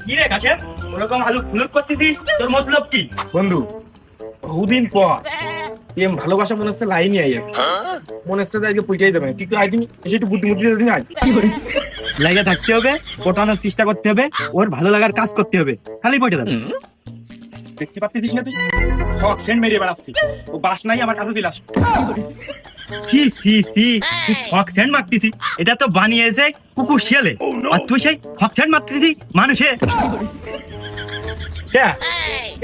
কি রে কাছে ওরকম আলু ফুলুক করতেছিস, তোর মতলব কি? বন্ধু বহুদিন পর প্রেম ভালোবাসা মনে হচ্ছে লাইনই আই আছে, মনে হচ্ছে যে আজকে পুইটাই দেবে। তুই তো আইদিন এসে একটু বুদ্ধি মুদ্ধি দিন আয়। লাগে থাকতে হবে, পটানোর চেষ্টা করতে হবে, ওর ভালো লাগার কাজ করতে হবে, খালি বইটা দেবে। দেখতে পাচ্ছিস না তুই সব সেন্ট মেরিয়ে বেড়াচ্ছি, ও বাস নাই আমার কাছে দিলাস। সি সি সি, তুই ফক্সেন্ট মারতেছিস, এটা তো বানিয়েছে কুকুর শিয়ালে, আর তুই সেই ফক্সেন্ট মারতেছিস মানুষে। হ্যাঁ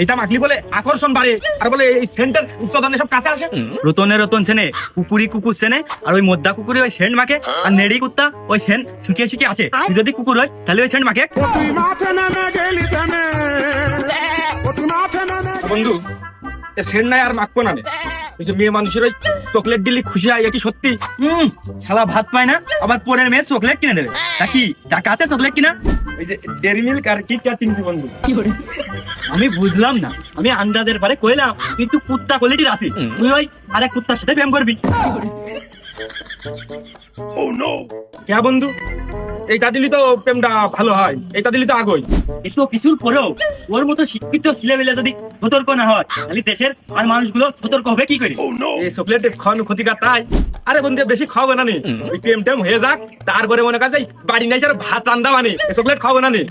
এটা মাখলি বলে আকর্ষণ বাড়ে, আর বলে এই সেন্টার উচ্চদানে সব কাছে আসে। রতন সেনে কুকুরি কুকুর সেনে, আর ওই মদ্দা কুকুরি ওই সেন্ট মাখে, আর নেড়ি কুত্তা ওই সেন্ট শুকিয়ে শুকিয়ে আসে। তুই যদি কুকুর হয় তাহলে ওই সেন্ট মাখে। বন্ধু এ সেন্ট নাই আর মাখবো না রে। ওই যে মেয়ে মানুষের ওই চকলেট দিলি খুশি হয়, কি সত্যি? শালা ভাত পায় না, আবার পরের মেয়ে চকলেট কিনে দেবে। তা কি টাকা আছে চকলেট কিনা? ওই যে ডেরি মিল্ক আর কিট ক্যাট কিনছি বন্ধু। আমি বুঝলাম না, আমি আন্দাজের পারে কইলাম কিন্তু কুত্তা কোয়ালিটির আছি, তুই ওই আরেক কুত্তার সাথে প্রেম করবি। কে বন্ধু এইটা দিলি তো প্রেমটা ভালো হয়, এইটা দিলি তো আগই। এত কিছুর পরেও ওর মতো শিক্ষিত ছেলেমেলে যদি সতর্ক না হয়, তাহলে দেশের আর মানুষগুলো সতর্ক হবে কি করে? এই চকলেট খাওয়ানো ক্ষতিকার তাই। আরে বন্ধু বেশি খাওয়াবে না নি, ওই প্রেম টেম হয়ে যাক, তারপরে মনে কাজ বাড়ি নাই স্যার ভাত রান্দা মানে চকলেট খাওয়াবে না নি।